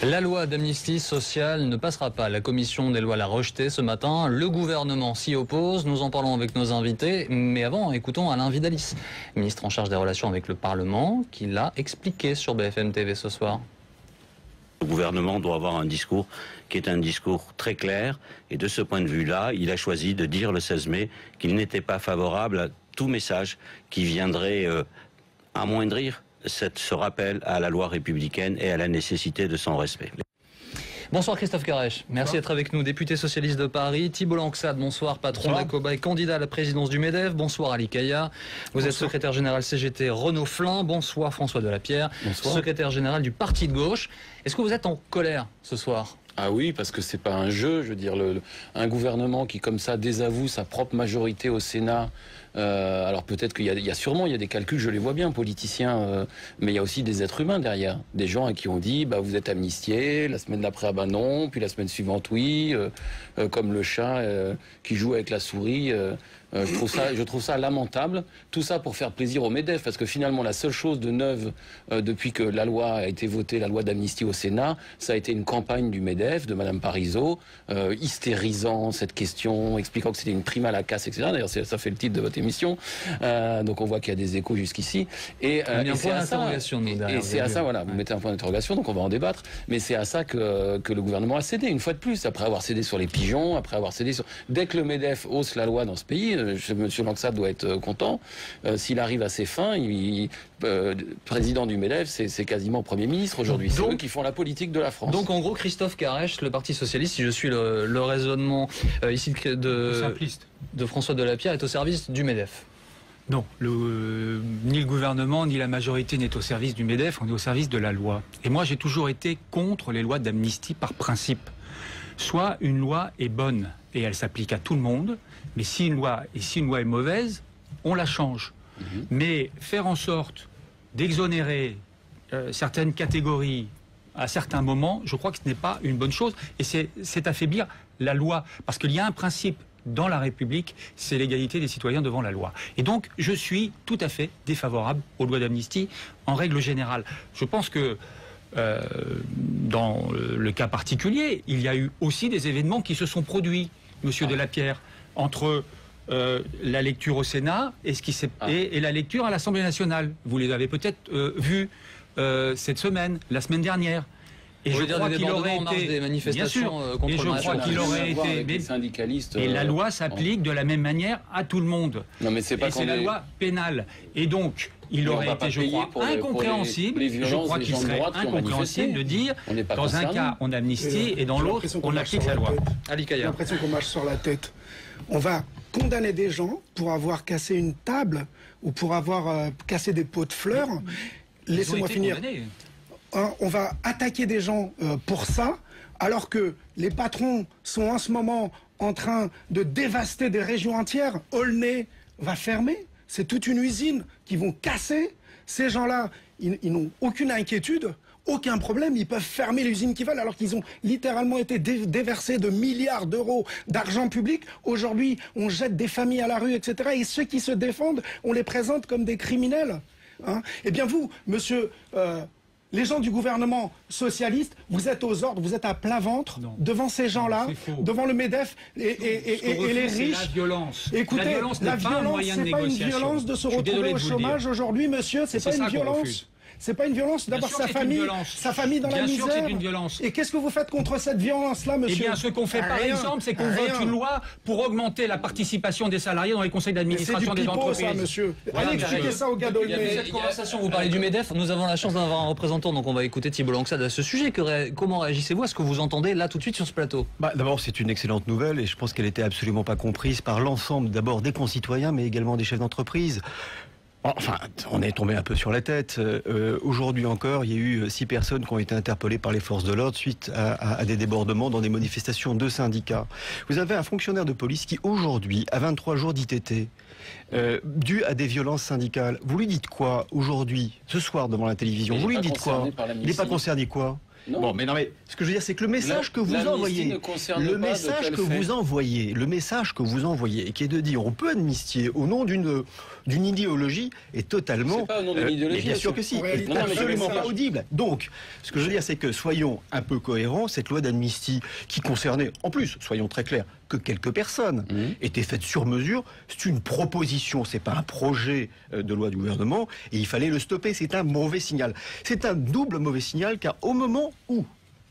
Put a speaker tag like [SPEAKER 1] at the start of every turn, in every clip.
[SPEAKER 1] La loi d'amnistie sociale ne passera pas. La commission des lois l'a rejetée ce matin. Le gouvernement s'y oppose. Nous en parlons avec nos invités. Mais avant, écoutons Alain Vidalis, ministre en charge des relations avec le Parlement, qui l'a expliqué sur BFM TV ce soir.
[SPEAKER 2] Le gouvernement doit avoir un discours qui est un discours très clair. Et de ce point de vue-là, il a choisi de dire le 16 mai qu'il n'était pas favorable à tout message qui viendrait amoindrir ce rappel à la loi républicaine et à la nécessité de son respect.
[SPEAKER 1] Bonsoir Christophe Caresche, merci d'être avec nous. Député socialiste de Paris. Thibault Langsade, bonsoir, patron d'Acoba et candidat à la présidence du MEDEF. Bonsoir Ali Kaya. Vous êtes secrétaire général CGT Renaud Flin. Bonsoir François Delapierre, secrétaire général du Parti de gauche. Est-ce que vous êtes en colère ce soir ?
[SPEAKER 3] Ah oui, parce que c'est pas un jeu, je veux dire, un gouvernement qui comme ça désavoue sa propre majorité au Sénat. Alors peut-être qu'il y a sûrement des calculs, je les vois bien, politiciens, mais il y a aussi des êtres humains derrière, des gens à qui on dit bah vous êtes amnistiés, la semaine d'après ah bah non, puis la semaine suivante oui, comme le chat qui joue avec la souris. Je trouve ça lamentable. Tout ça pour faire plaisir au MEDEF, parce que finalement la seule chose de neuve depuis que la loi a été votée, la loi d'amnistie au Sénat, ça a été une campagne du MEDEF, de Madame Parisot, hystérisant cette question, expliquant que c'était une prime à la casse, etc. D'ailleurs ça fait le titre de votre émission. Donc on voit qu'il y a des échos jusqu'ici. Et c'est à ça, voilà, vous mettez un point d'interrogation, donc on va en débattre. Mais c'est à ça que le gouvernement a cédé, une fois de plus, après avoir cédé sur les pigeons, après avoir cédé sur... Dès que le MEDEF hausse la loi dans ce pays, Monsieur Langsade doit être content. S'il arrive à ses fins, président du MEDEF, c'est quasiment Premier ministre aujourd'hui. C'est eux qui font la politique de la France.
[SPEAKER 1] Donc en gros, Christophe Caresche, le Parti socialiste, si je suis le raisonnement ici de François Delapierre, est au service du MEDEF.
[SPEAKER 4] Non, ni le gouvernement ni la majorité n'est au service du MEDEF, on est au service de la loi. Et moi j'ai toujours été contre les lois d'amnistie par principe. Soit une loi est bonne et elle s'applique à tout le monde, mais si une loi est mauvaise, on la change. Mais faire en sorte d'exonérer certaines catégories à certains moments, je crois que ce n'est pas une bonne chose. Et c'est affaiblir la loi. Parce qu'il y a un principe dans la République, c'est l'égalité des citoyens devant la loi. Et donc, je suis tout à fait défavorable aux lois d'amnistie en règle générale. Je pense que dans le cas particulier, il y a eu aussi des événements qui se sont produits, Monsieur Delapierre, entre la lecture au Sénat et la lecture à l'Assemblée nationale. Vous les avez peut-être vus cette semaine, la semaine dernière. Et je crois qu'il aurait été
[SPEAKER 1] des manifestations contre
[SPEAKER 4] et je crois qu'il aurait été
[SPEAKER 3] syndicalistes.
[SPEAKER 4] Et la loi s'applique de la même manière à tout le monde.
[SPEAKER 3] Non, mais c'est pas
[SPEAKER 4] c'est la loi pénale. Et donc, il aurait été, je crois, incompréhensible. Je crois qu'il serait incompréhensible de dire, dans un cas, on amnistie et dans l'autre, on applique la loi.
[SPEAKER 5] J'ai l'impression qu'on marche sur la tête. On va condamner des gens pour avoir cassé une table ou pour avoir cassé des pots de fleurs. Laissez-moi finir. On va attaquer des gens pour ça, alors que les patrons sont en ce moment en train de dévaster des régions entières. Aulnay va fermer, c'est toute une usine qu'ils vont casser. Ces gens-là, ils n'ont aucune inquiétude, aucun problème, ils peuvent fermer l'usine qu'ils veulent, alors qu'ils ont littéralement été déversés de milliards d'euros d'argent public. Aujourd'hui, on jette des familles à la rue, etc. Et ceux qui se défendent, on les présente comme des criminels. Eh bien vous, monsieur... les gens du gouvernement socialiste, vous êtes aux ordres, vous êtes à plein ventre devant ces gens-là, devant le MEDEF et les riches.
[SPEAKER 4] La violence.
[SPEAKER 5] Écoutez, la violence, c'est pas une violence de se retrouver au chômage aujourd'hui, monsieur, c'est pas une violence. C'est pas une violence d'avoir sa famille dans la misère. Bien sûr que c'est une violence. Et qu'est-ce que vous faites contre cette violence-là, monsieur?
[SPEAKER 4] Eh bien, ce qu'on fait par exemple, c'est qu'on vote une loi pour augmenter la participation des salariés dans les conseils d'administration des entreprises.
[SPEAKER 5] Ça, monsieur. Allez expliquer ça au gars d'Aulnay.
[SPEAKER 1] Cette conversation, vous parlez du MEDEF, nous avons la chance d'avoir un représentant, donc on va écouter Thibault Langsade à ce sujet. Comment réagissez-vous à ce que vous entendez là tout de suite sur ce plateau?
[SPEAKER 6] D'abord, c'est une excellente nouvelle et je pense qu'elle était absolument pas comprise par l'ensemble, d'abord des concitoyens, mais également des chefs d'entreprise. Enfin, on est tombé un peu sur la tête. Aujourd'hui encore, il y a eu 6 personnes qui ont été interpellées par les forces de l'ordre suite à des débordements dans des manifestations de syndicats. Vous avez un fonctionnaire de police qui, aujourd'hui, a 23 jours d'ITT, dû à des violences syndicales. Vous lui dites quoi, aujourd'hui, ce soir, devant la télévision? Vous lui dites quoi? Il n'est pas concerné quoi?
[SPEAKER 3] Non.
[SPEAKER 6] Bon, mais non, mais ce que je veux dire, c'est que le message que vous envoyez, le message que vous envoyez, qui est de dire on peut amnistier au nom d'une idéologie, est totalement.
[SPEAKER 3] C'est pas au nom d'une idéologie.
[SPEAKER 6] Bien sûr que si.
[SPEAKER 5] Réalité,
[SPEAKER 6] Est absolument pas audible. Donc, ce que je veux dire, c'est que soyons un peu cohérents. Cette loi d'amnistie qui concernait, en plus, soyons très clairs, que quelques personnes, était faite sur mesure. C'est une proposition, c'est pas un projet de loi du gouvernement, et il fallait le stopper. C'est un mauvais signal. C'est un double mauvais signal, car au moment où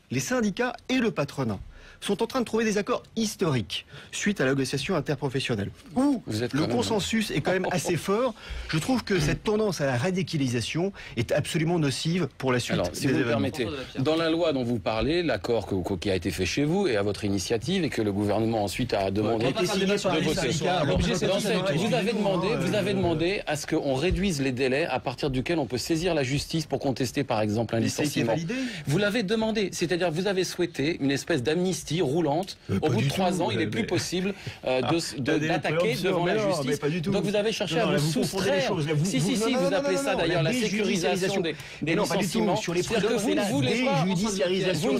[SPEAKER 6] les syndicats et le patronat sont en train de trouver des accords historiques suite à la négociation interprofessionnelle, où le consensus est quand même assez fort, je trouve que cette tendance à la radicalisation est absolument nocive pour la suite.
[SPEAKER 3] Alors, si vous me permettez, dans la loi dont vous parlez, l'accord qui a été fait chez vous et à votre initiative et que le gouvernement ensuite a demandé vous avez demandé à ce qu'on réduise les délais à partir duquel on peut saisir la justice pour contester par exemple un licenciement. Vous l'avez demandé, c'est-à-dire vous avez souhaité une espèce d'amnistie roulante. Au bout de 3 ans, il n'est plus possible d'attaquer devant la justice. Donc vous avez cherché à vous soustraire. Si, vous appelez ça d'ailleurs la sécurisation des licenciements. C'est-à-dire que vous ne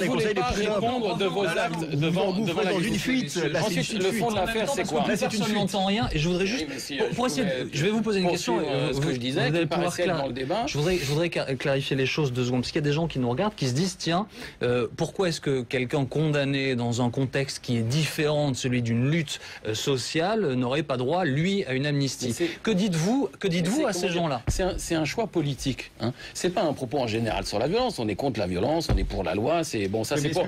[SPEAKER 3] voulez pas répondre de vos actes devant la justice. Ensuite, le fond de l'affaire, c'est quoi?
[SPEAKER 1] Personne n'entend rien. Et je voudrais juste, pour essayer, je vais vous poser une question.
[SPEAKER 3] Ce que je disais, qui paraissait être dans le débat.
[SPEAKER 1] Je voudrais clarifier les choses 2 secondes, parce qu'il y a des gens qui nous regardent, qui se disent tiens, pourquoi est-ce que quelqu'un condamné dans un contexte qui est différent de celui d'une lutte sociale n'aurait pas droit, lui, à une amnistie? Que dites-vous à ces gens-là?
[SPEAKER 3] C'est un choix politique. Hein. C'est pas un propos en général sur la violence. On est contre la violence, on est pour la loi. C'est bon, ça c'est pour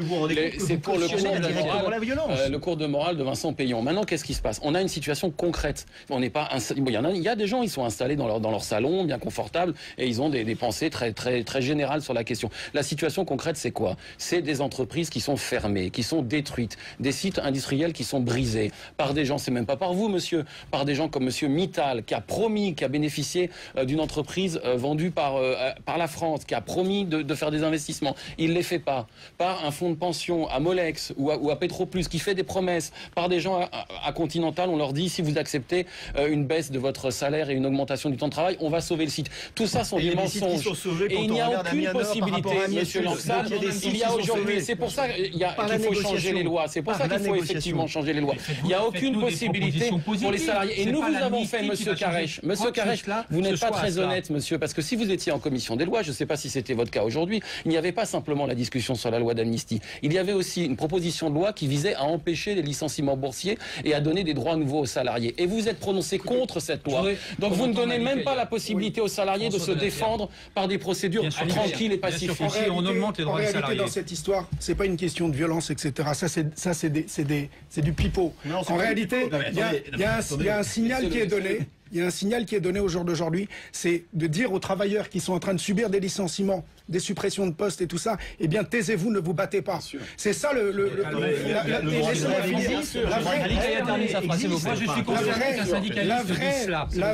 [SPEAKER 3] le cours de morale de Vincent Payon. Maintenant, qu'est-ce qui se passe? On a une situation concrète. On n'est pas. Il y a des gens, ils sont installés dans leur salon, bien confortables, et ils ont des pensées très très très générales sur la question. La situation concrète, c'est quoi? C'est des entreprises qui sont fermées, qui sont détruites, des sites industriels qui sont brisés par des gens, c'est même pas par vous monsieur, par des gens comme monsieur Mittal qui a promis, qui a bénéficié d'une entreprise vendue par la France, qui a promis de faire des investissements, il les fait pas, par un fonds de pension à Molex ou à Petroplus qui fait des promesses, par des gens à Continental, on leur dit si vous acceptez une baisse de votre salaire et une augmentation du temps de travail, on va sauver le site. Tout ça sont des mensonges. Et il n'y a aucune possibilité, monsieur Lansal, il y a aujourd'hui, c'est pour ça qu'il faut changer les lois. C'est pour ça qu'il faut effectivement changer les lois. Il n'y a aucune possibilité pour les salariés. Et nous vous avons fait, monsieur Carèche. Monsieur Carèche, vous n'êtes pas très honnête, monsieur, parce que si vous étiez en commission des lois, je ne sais pas si c'était votre cas aujourd'hui, il n'y avait pas simplement la discussion sur la loi d'amnistie. Il y avait aussi une proposition de loi qui visait à empêcher les licenciements boursiers et à donner des droits nouveaux aux salariés. Et vous êtes prononcé contre cette loi. Donc vous ne donnez même pas la possibilité aux salariés de se défendre par des procédures tranquilles et pacifiques.
[SPEAKER 4] On augmente les droits des salariés.
[SPEAKER 5] Dans cette histoire, c'est pas une question de violence, etc. Ça, c'est du pipeau. En réalité, il y a un signal qui est donné. Il y a un signal qui est donné au jour d'aujourd'hui, c'est de dire aux travailleurs qui sont en train de subir des licenciements, des suppressions de postes et tout ça, eh bien taisez-vous, ne vous battez pas. C'est ça la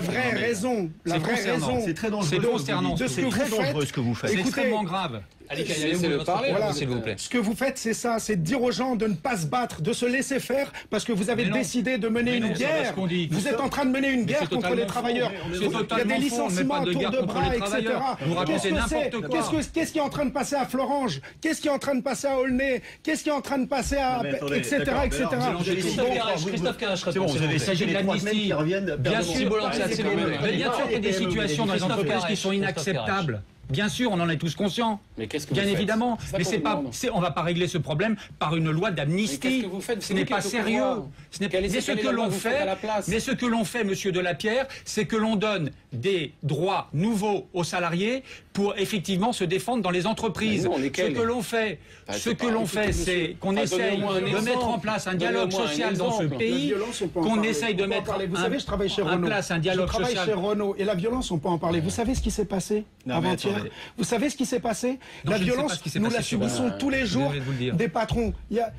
[SPEAKER 5] vraie raison
[SPEAKER 6] c'est très dangereux ce que vous faites.
[SPEAKER 4] C'est extrêmement grave.
[SPEAKER 1] S'il vous plaît.
[SPEAKER 5] Ce que vous faites, c'est ça, c'est de dire aux gens de ne pas se battre, de se laisser faire, parce que vous avez décidé de mener une guerre. Vous êtes en train de mener une guerre contre les travailleurs. Il y a des licenciements à tour de bras, etc.
[SPEAKER 4] Vous racontez n'importe quoi.
[SPEAKER 5] Qu'est-ce qui est en train de passer à Florange? Qu'est-ce qui est en train de passer à Aulnay? Qu'est-ce qui est en train de passer à... etc.
[SPEAKER 1] Christophe Carèche,
[SPEAKER 4] il s'agit de l'amnistie. Bien sûr qu'il y a des situations dans les entreprises qui sont inacceptables. Bien sûr, on en est tous conscients.
[SPEAKER 3] Mais qu'est-ce que
[SPEAKER 4] bien évidemment. Mais c'est pas, on va pas régler ce problème par une loi d'amnistie. Ce n'est pas sérieux. Mais ce que l'on fait, monsieur Delapierre, c'est que l'on donne des droits nouveaux aux salariés pour effectivement se défendre dans les entreprises. Ce que l'on fait, c'est qu'on essaye de mettre en place un dialogue social dans ce pays, qu'on essaye de mettre en place un dialogue social.
[SPEAKER 5] Je travaille chez Renault et la violence, on peut en parler. Vous savez ce qui s'est passé avant-hier? Vous savez ce qui s'est passé? La violence, nous la subissons tous les jours des patrons. Il y a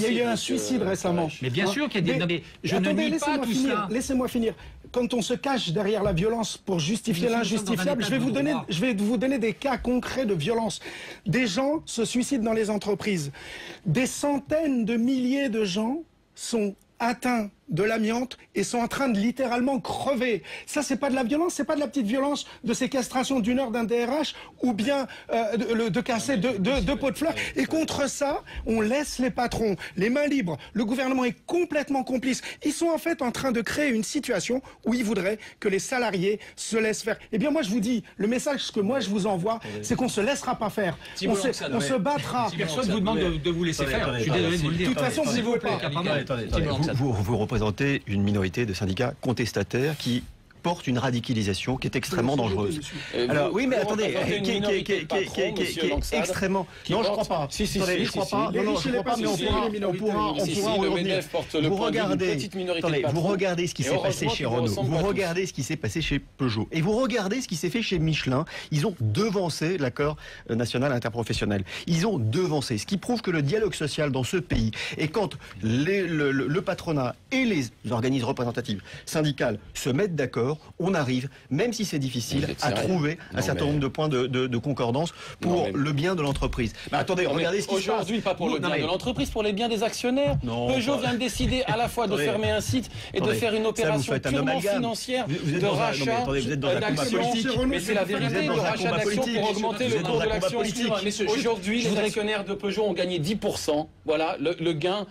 [SPEAKER 5] eu un suicide récemment.
[SPEAKER 4] Mais bien sûr qu'il y a des... Je ne nie pas tout ça.
[SPEAKER 5] Laissez-moi finir. Quand on se cache derrière la violence pour justifier l'injustifiable, je vais vous donner des cas concrets de violence. Des gens se suicident dans les entreprises. Des centaines de milliers de gens sont atteints de l'amiante et sont en train de littéralement crever. Ça, c'est pas de la violence, c'est pas de la petite violence de séquestration d'une heure d'un DRH ou bien de casser deux pots de fleurs. Et contre ça, on laisse les patrons les mains libres. Le gouvernement est complètement complice. Ils sont en fait en train de créer une situation où ils voudraient que les salariés se laissent faire. Eh bien, moi, je vous dis, le message que moi je vous envoie, c'est qu'on se laissera pas faire. On se battra.
[SPEAKER 4] Personne ne vous demande de vous laisser faire. Je suis désolé de vous le dire.
[SPEAKER 5] De toute façon, s'il vous plaît.
[SPEAKER 6] Vous représentez une minorité de syndicats contestataires qui porte une radicalisation qui est extrêmement dangereuse. Alors oui, mais attendez, qui est extrêmement. Non, je crois pas. Je crois pas. Non, je crois pas. Mais on pourra en revenir. Vous regardez ce qui s'est passé chez Renault. Vous regardez ce qui s'est passé chez Peugeot. Et vous regardez ce qui s'est fait chez Michelin. Ils ont devancé l'accord national interprofessionnel. Ils ont devancé. Ce qui prouve que le dialogue social dans ce pays, et quand le patronat et les organismes représentatifs syndicales se mettent d'accord, on arrive, même si c'est difficile, à trouver un certain nombre de points de concordance pour le bien de l'entreprise. Mais attendez, regardez ce qui se passe.
[SPEAKER 3] Aujourd'hui, pas pour le bien de l'entreprise, pour les biens des actionnaires. Peugeot vient de décider à la fois de fermer un site et de faire une opération purement financière de rachat d'actions. Mais c'est la vérité, le rachat d'actions pour augmenter le cours de l'action. Aujourd'hui, les actionnaires de Peugeot ont gagné 10%. Voilà le gain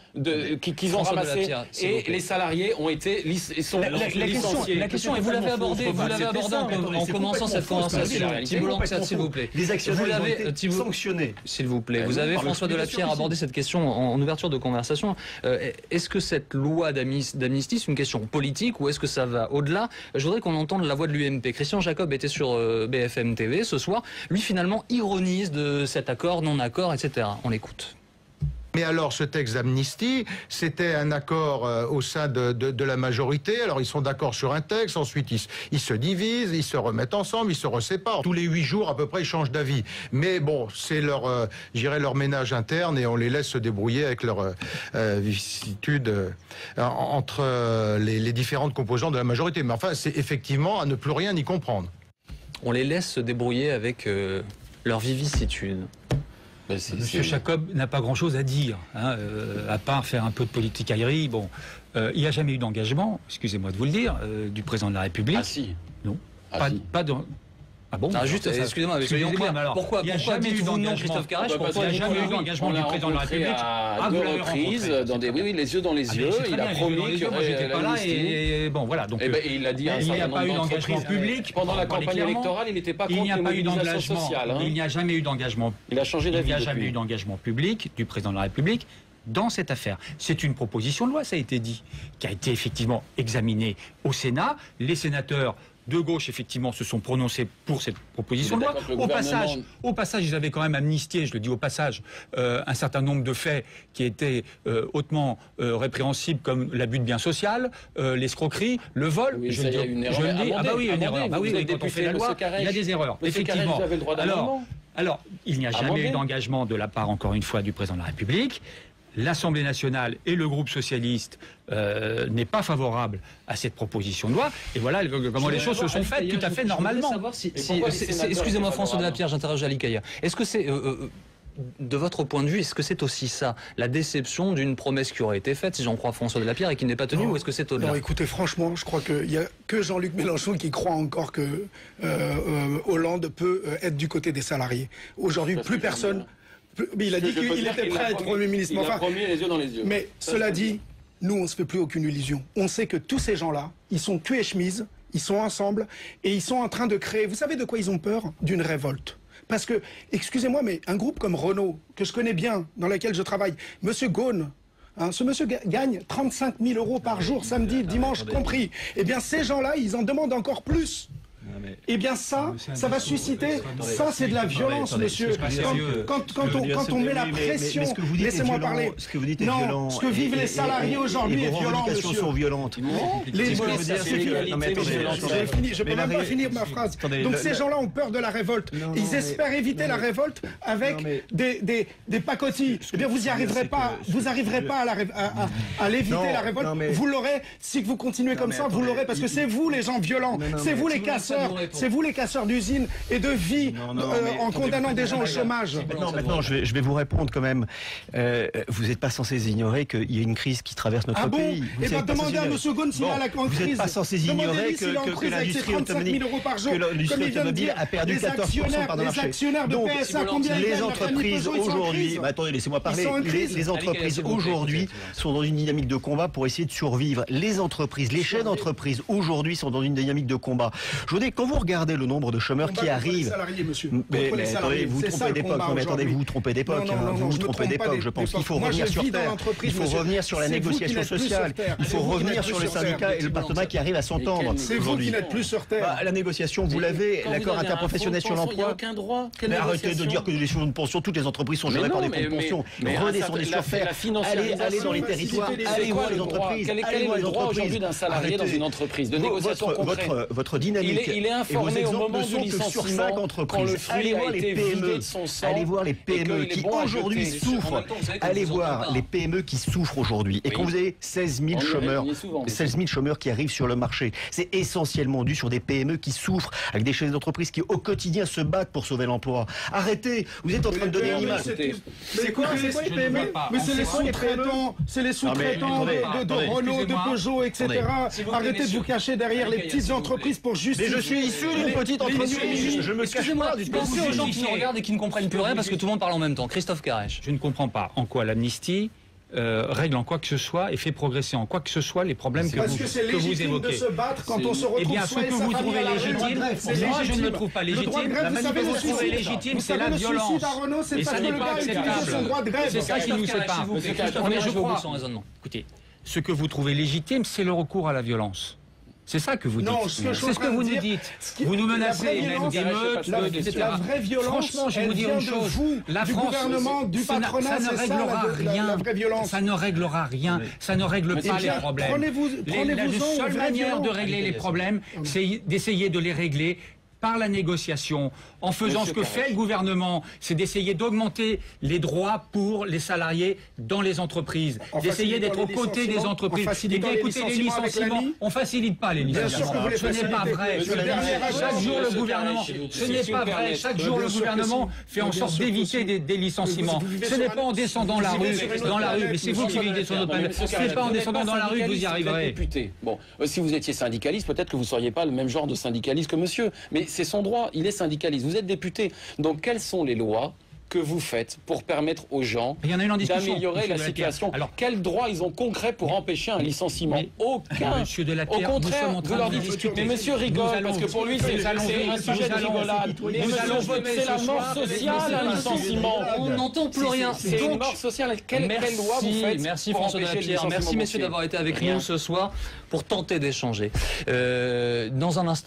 [SPEAKER 3] qu'ils ont ramassé. Et les salariés ont été licenciés.
[SPEAKER 1] La question est, vous l'avez abordé en commençant cette conversation. Thibault Langsat, s'il vous plaît.
[SPEAKER 6] Les actionnaires ont été sanctionnés.
[SPEAKER 1] S'il vous plaît. Vous avez, François Delapierre, abordé cette question en ouverture de conversation. Est-ce que cette loi d'amnistie, c'est une question politique ou est-ce que ça va au-delà? Je voudrais qu'on entende la voix de l'UMP. Christian Jacob était sur BFM TV ce soir. Lui, finalement, ironise de cet accord, non-accord, etc. On l'écoute.
[SPEAKER 7] Mais alors, ce texte d'amnistie, c'était un accord au sein de la majorité. Alors, ils sont d'accord sur un texte, ensuite ils se divisent, ils se remettent ensemble, ils se reséparent. Tous les 8 jours, à peu près, ils changent d'avis. Mais bon, c'est leur ménage interne et on les laisse se débrouiller avec leur vicissitude entre les différentes composantes de la majorité. Mais enfin, c'est effectivement à ne plus rien y comprendre.
[SPEAKER 1] On les laisse se débrouiller avec leur vicissitude.
[SPEAKER 4] Monsieur Jacob n'a pas grand-chose à dire, à part faire un peu de politicaillerie. Bon, il n'y a jamais eu d'engagement, excusez-moi de vous le dire, du président de la République.
[SPEAKER 3] Ah si.
[SPEAKER 4] Non. Pas dans...
[SPEAKER 1] Ah bon, juste, excusez-moi, pourquoi
[SPEAKER 4] il n'y a jamais eu d'engagement,
[SPEAKER 1] Christophe Carrèche,
[SPEAKER 4] pourquoi il n'y a jamais eu d'engagement du président de la République
[SPEAKER 3] à deux reprises, oui, les yeux dans les yeux, il a promis que
[SPEAKER 4] j'étais pas là et bon voilà. Donc
[SPEAKER 3] il a dit
[SPEAKER 4] il n'y a pas eu d'engagement public
[SPEAKER 3] pendant la campagne électorale, il n'était pas contre les mobilisations sociales.
[SPEAKER 4] Il n'y a jamais eu d'engagement.
[SPEAKER 3] Il a changé d'avis.
[SPEAKER 4] Il n'y a jamais eu d'engagement public du président de la République dans cette affaire. C'est une proposition de loi, ça a été dit, qui a été effectivement examinée au Sénat. Les sénateurs de gauche, effectivement, se sont prononcés pour cette proposition de loi. Au passage, ils avaient quand même amnistié, je le dis au passage, un certain nombre de faits qui étaient hautement répréhensibles, comme l'abus de biens social, l'escroquerie, le vol.
[SPEAKER 3] Oui, il y a une erreur.
[SPEAKER 4] Une erreur. Quand on fait la loi, il y a des erreurs. Effectivement. Alors, il n'y a jamais eu d'engagement de la part, encore une fois, du président de la République. L'Assemblée nationale et le groupe socialiste n'est pas favorable à cette proposition de loi. Et voilà comment les choses se sont faites tout à fait normalement.
[SPEAKER 1] Excusez-moi, François Delapierre, j'interroge Ali Kaya. Est-ce que c'est... de votre point de vue, est-ce que c'est aussi ça, la déception d'une promesse qui aurait été faite, si j'en crois François Delapierre, et qui n'est pas tenue, ou est-ce que c'est au-delà?
[SPEAKER 5] Non, écoutez, franchement, je crois qu'il n'y a que Jean-Luc Mélenchon qui croit encore que Hollande peut être du côté des salariés. Aujourd'hui, plus personne... Mais il a dit qu'il était prêt à être Premier ministre.
[SPEAKER 3] Il a promis les yeux dans les yeux.
[SPEAKER 5] Mais cela dit, nous, on ne se fait plus aucune illusion. On sait que tous ces gens-là, ils sont cul et chemise, ils sont ensemble, et ils sont en train de créer... Vous savez de quoi ils ont peur? D'une révolte. Parce que, excusez-moi, mais un groupe comme Renault, que je connais bien, dans lequel je travaille, Monsieur Ghosn, ce monsieur gagne 35 000 euros par jour, samedi, dimanche compris. Eh bien, ces gens-là, ils en demandent encore plus. Eh bien ça va susciter, ça c'est de la violence, monsieur. Quand on met la pression, laissez-moi parler.
[SPEAKER 6] Ce que vous dites est violent.
[SPEAKER 5] Ce que vivent les salariés aujourd'hui est violent, monsieur.
[SPEAKER 6] Les revendications sont violentes.
[SPEAKER 5] Je peux même pas finir ma phrase. Donc ces gens-là ont peur de la révolte. Ils espèrent éviter la révolte avec des pacotilles. Eh bien vous n'y arriverez pas. Vous n'arriverez pas à l'éviter la révolte. Vous l'aurez, si vous continuez comme ça, vous l'aurez parce que c'est vous les gens violents. C'est vous les casseurs. casseurs. C'est vous les casseurs d'usines et de vie en condamnant des gens au chômage.
[SPEAKER 6] Maintenant, je vais vous répondre quand même. Vous n'êtes pas censé ignorer qu'il y a une crise qui traverse notre pays.
[SPEAKER 5] Et bien demandez à M. Ghosn s'il a la crise.
[SPEAKER 6] Vous n'êtes pas censé ignorer que l'industrie automobile a perdu 14% par le marché. Donc, les entreprises aujourd'hui, attendez, laissez-moi parler. Les entreprises aujourd'hui sont dans une dynamique de combat pour essayer de survivre. Les entreprises, les chefs d'entreprise aujourd'hui sont dans une dynamique de combat. Je veux dire, quand vous regardez le nombre de chômeurs qui arrivent, mais attendez, vous vous trompez d'époque. Non, mais attendez, vous vous trompez d'époque. Vous vous trompez d'époque. Je pense qu'il faut revenir sur terre. Il faut revenir sur la négociation sociale. Il faut revenir sur le syndicat et le patronat qui arrivent à s'entendre.
[SPEAKER 5] C'est vous qui n'êtes plus sur terre.
[SPEAKER 6] La négociation, vous l'avez, l'accord interprofessionnel sur l'emploi.
[SPEAKER 3] Il n'y a aucun droit.
[SPEAKER 6] Mais arrêtez de dire que les fonds de pension, toutes les entreprises sont gérées par des fonds de pension. Redescendez sur terre. Allez dans les territoires. Allez voir les entreprises.
[SPEAKER 3] Quel est le droit aujourd'hui d'un salarié dans une entreprise de négociation concrète?
[SPEAKER 6] Votre dynamique.
[SPEAKER 3] Il est informé au moment du licenciement quand le fruit a été vidé de son sang.
[SPEAKER 6] Allez voir les PME qui aujourd'hui souffrent. Allez voir les PME qui souffrent aujourd'hui. Et quand vous avez 16 000 chômeurs qui arrivent sur le marché, c'est essentiellement dû sur des PME qui souffrent, avec des chefs d'entreprise qui au quotidien se battent pour sauver l'emploi. Arrêtez, vous êtes en train de donner l'image.
[SPEAKER 5] C'est quoi les PME? Mais c'est les sous-traitants, de Renault, de Peugeot, etc. Arrêtez de vous cacher derrière les petites entreprises pour justifier.
[SPEAKER 6] Mais je suis issu d'une petite entreprise. Je me cache pas du
[SPEAKER 1] Pensez aux gens qui nous regardent et qui ne comprennent plus rien parce que tout le monde parle en même temps. Christophe Carrèche.
[SPEAKER 4] Je ne comprends pas en quoi l'amnistie règle en quoi que ce soit et fait progresser en quoi que ce soit les problèmes que vous évoquez.
[SPEAKER 5] De se battre quand on se retrouve.
[SPEAKER 4] Eh bien, ce que vous trouvez légitime, moi je ne le trouve pas légitime. La manière que vous trouvez légitime, c'est la violence. Et ça n'est pas acceptable. C'est ça qui nous sépare. Mais je crois. Écoutez, ce que vous trouvez légitime, c'est le recours à la violence. C'est ça que vous dites. C'est ce que vous nous dites. Vous nous menacez même d'émeutes, etc.
[SPEAKER 5] La vraie violence,
[SPEAKER 4] franchement, je vais vous dire une chose. La
[SPEAKER 5] France, du gouvernement, du patronat,
[SPEAKER 4] ça ne réglera rien. Ça ne réglera rien. Ça ne règle pas les problèmes. La seule manière de régler les problèmes, c'est d'essayer de les régler par la négociation, en faisant ce que fait le gouvernement, c'est d'essayer d'augmenter les droits pour les salariés dans les entreprises, d'essayer d'être aux côtés des entreprises. Et bien écoutez, les licenciements, on ne facilite pas les licenciements. Ce n'est pas vrai. Chaque jour, le gouvernement, ce n'est pas vrai. Chaque jour, le gouvernement fait en sorte d'éviter des licenciements. Ce n'est pas en descendant la rue, mais c'est vous qui vivez sur notre planète. Ce n'est pas en descendant dans la rue que vous y arriverez.
[SPEAKER 3] Bon, si vous étiez syndicaliste, peut-être que vous ne seriez pas le même genre de syndicaliste que monsieur. Mais c'est son droit, il est syndicaliste, vous êtes député. Donc quelles sont les lois que vous faites pour permettre aux gens d'améliorer la situation? Alors, quels droits ils ont concrets pour empêcher un licenciement? Aucun.
[SPEAKER 4] Monsieur Delattre,
[SPEAKER 3] au contraire, vous leur dites, mais monsieur rigole, parce que pour lui, c'est un sujet de rigolade. C'est la mort sociale, un licenciement.
[SPEAKER 1] On n'entend plus rien.
[SPEAKER 3] C'est une mort sociale. Quelle loi vous faites?
[SPEAKER 1] Merci François Delattre. Merci messieurs d'avoir été avec nous ce soir pour tenter d'échanger. Dans un instant,